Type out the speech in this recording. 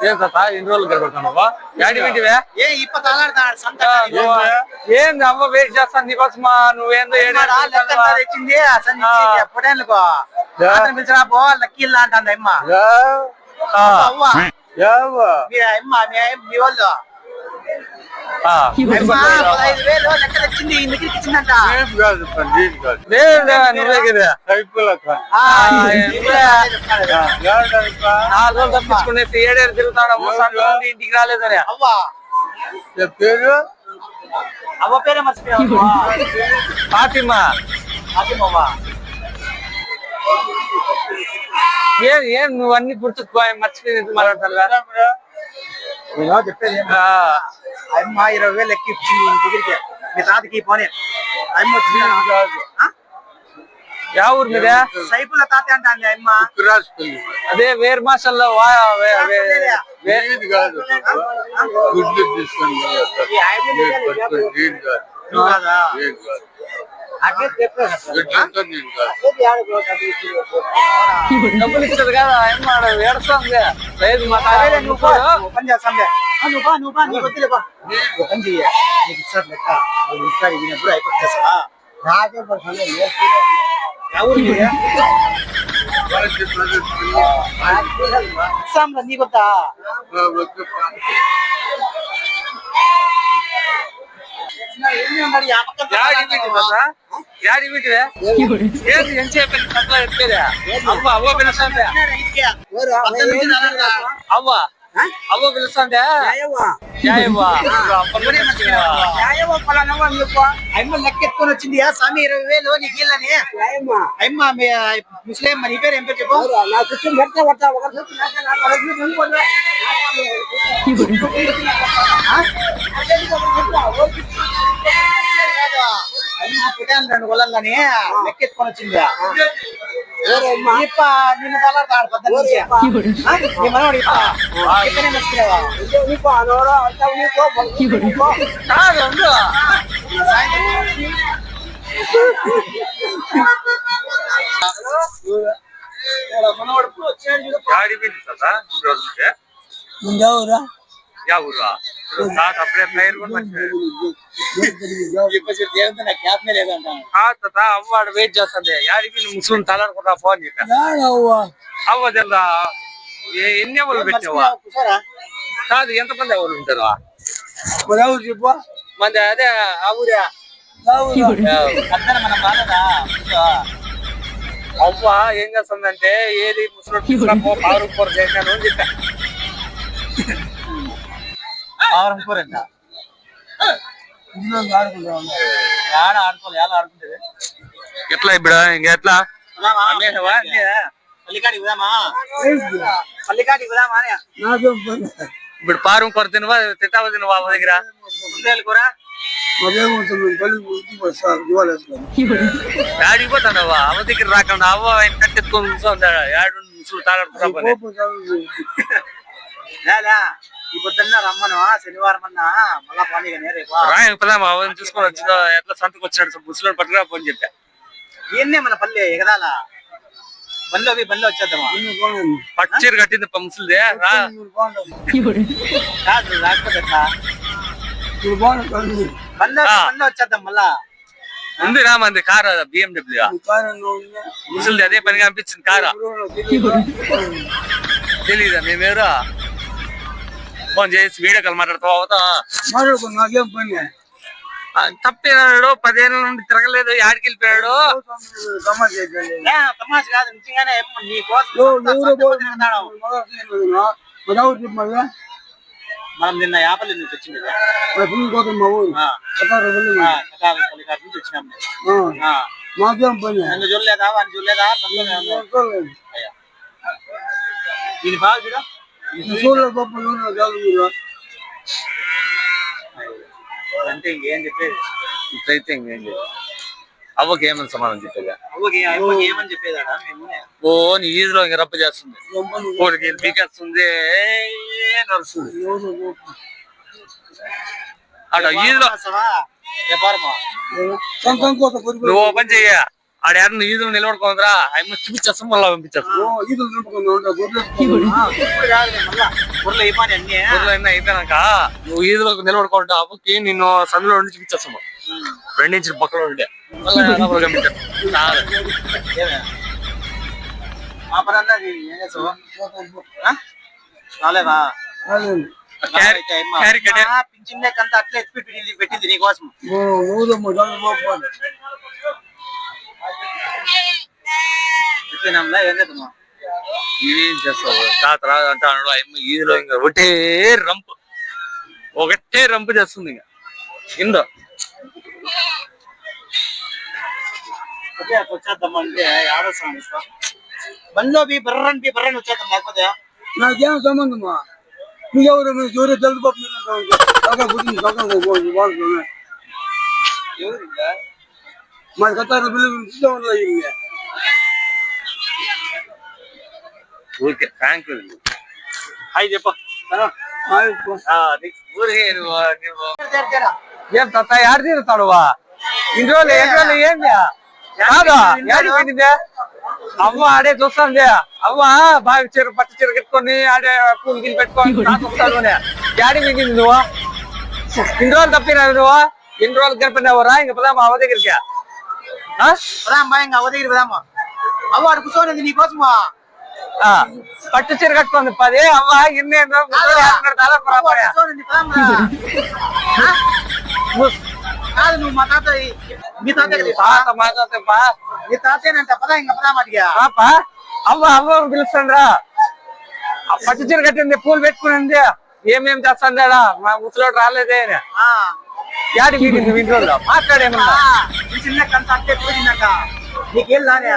ఏం తాత ఎన్ని రోజులు కనబడుతున్నావా డాడీ వింటివే ఏంది అమ్మ వెయిట్ చేస్తాను నీకోసమా నువ్వేందో తెచ్చింది ఎప్పుడేళ్ళకో పిలిచినా పో లక్కీల్లా అంటుంది అమ్మ మీ వాళ్ళు 15,000 లెక్క తెచ్చింది ఈ దగ్గరికి ఇచ్చిందంట. తప్పించుకునే 7 ఏళ్ళు తిరుగుతాడు ఇంటికి రాలేదని అవ్వా పేరు అవ్వ పేరే మర్చిపోయా ఫాతిమా ఏం నువ్వు అన్ని గుర్తుకుపోయి మర్చిపోయి మాట్లాడతాను చెప్పేది అమ్మ 20,000 లెక్క ఇచ్చింది ఈ దగ్గరికి మీ తాతకి పోనీ అమ్మ వచ్చింది యా ఊరు మీద సైపుల తాత అంటాండి అమ్మ అదే వేరు మాసల్లో డబ్బులు ఇచ్చదు కదా అమ్మ ఏడుస్తుంది లేదు మా పని చేస్తాంలే నువ్వు వద్దులే పని చెయ్య నీకు ఇస్తారు లెక్క వినప్పుడు అయిపోతుందా నాకే నీకొద్దా అవ్వ పిలుస్తాండే అవ్వ పిలుస్తాండే అమ్మ లెక్క ఎత్తుకొని వచ్చింది స్వామి 20,000 నీకు ఇల్లని అమ్మ ముస్లిం నీ పేరు ఏం పేరు చెప్పు పుట్టాను 2 గొల్లలని లెక్క ఎత్తుకొని వచ్చింది నిన్ను తలాడతాడు అప్పుడే ప్లేయర్ అవ్వాడు వెయిట్ చేస్తుంది యాడికి ముస్లిం తలాడుకుంటా ఫోన్ చెప్పా అవ్వ జల్లా ఎన్ని ఎవరు పెట్టావా కాదు ఎంతమంది ఎవరు ఉంటారు మంది అదే ఆ ఊరే అవ్వ ఏం చేస్తుందంటే ఏది ముస్లిం పావురు చేశాను అని చెప్పా ఎట్లా ఇప్పుడు ఇంకా ఎట్లా ఇప్పుడు పారం కూర తినవా తిట్టావా తినవా దగ్గర కూర ఆడిపోతాడవ్వా అవ్వ దగ్గర రాకుండా అవ్వ కట్టెత్తుకొని కూర్చోంటాడు ఏడు ముసులు తాగడుకున్నా ఇప్పుడు రమ్మను శనివారం అన్నా మళ్ళా పండుగనే రేపు చూసుకొని వచ్చిన ఎట్లా సంతకు వచ్చినాడు ముసలి పట్టుకురా పోని చెప్పా ఇవన్నీ మన పల్లె ఎగదాల బండ్లో వచ్చేద్దామా పచ్చీరు కట్టింది ముసలిదే కాదు రాకపోతే బండ్లో వచ్చేద్దాం మళ్ళా ఉంది రామంది కారు BMW ముసలిది అదే పనిగా అనిపించింది కారు తెలీదా మేమెవరో ఫోన్ చేసి వీడియో కాల్ మాట్లాడుతావు నాకేం పని తప్పినాడు 10 ఏళ్ళ నుండి తిరగలేదు యాడికి వెళ్ళిపోయాడు తమాష కాదు నిజంగానే మనం నిన్న యాపల్లి నుంచి వచ్చింది మాకేం పని చూడలేదా వాడిని చూడలేదా దీని బాగా అంటే ఇంకేం చెప్పేది ఇట్లయితే ఇంకేం అవ్వకి ఏమని సమాధానం చెప్పేదా ఏమని చెప్పేదా ఓ నీ ఈదులో ఇంక రప్ప చేస్తుంది కోడికి పీకేస్తుంది నడుస్తుంది అక్కడ ఈదులో నువ్వు ఓపెన్ చెయ్య ఆడేరన్న ఈదులు నిలబడుకోందిరా అమ్మ చూపించేస్తాం మళ్ళీ పంపించేస్తాం. ఊర్లో ఇవ్వని అన్ని ఊర్లో అన్నీ అయిపోయినాక నువ్వు ఈదులోకి నిలబడుకుంటా అప్పుకి నిన్ను సందులో ఉండి చూపించేస్తాము. 2 ఇంచుల పక్కలో ఉండే మళ్ళీ మా పరంగా రాలేవా పింఛన్లేకంతా అట్లా ఎత్తి పెట్టింది నీకోసం. ఏం చేస్తావు తాత రాదు అంటాడు. ఈదులో ఇంకా ఒకటే రంపు చేస్తుంది ఇంకా ఇందో వచ్చేద్దామంటే ఆడోస్తాను బండిలో బర్రని వచ్చేద్దాం. లేకపోతే నాకేం సంబంధమా నువ్వెవరు ఎవరో తెలుసు మన కథ ఓకే థ్యాంక్ యూ. హాయ్ చెప్ప ఊరికే ఏం తాత యాడ తీరుతాడువా ఇన్ని రోజులు ఏంది కాదు యాడికి పెట్టిందే అవ్వ ఆడే చూస్తుంది. అవ్వ బాగా పట్టు చీర కట్టుకొని ఆడే పూలు గిన్నె పెట్టుకొని వస్తాను యాడికి పెట్టింది నువ్వు ఇన్ని రోజులు తప్పినావు నువ్వు ఎన్ని రోజులు గడిపినావు రా ఇంక పదామా అవ్వ దగ్గరికి అవ్వ దగ్గర పదామా అవ్వ అడు కూర్చోని నీకోసమా పట్టు చీర కట్టుకుంది 10 అవ్వ ఇన్నే కాదు నువ్వు మా తాత మీ తాత మీ తాతేనంట పదా ఇంకా పదామాటిగా అవ్వ పిలుస్తాండ్రా పట్టు చీర కట్టింది పూలు పెట్టుకునింది ఏమేం చేస్తాందా మా ముసలోడు రాలేదే యాడి వీడింది ఇంట్లో మాట్లాడేమన్నా చిన్న కంత అంటే పోయిందట నీకేం రానే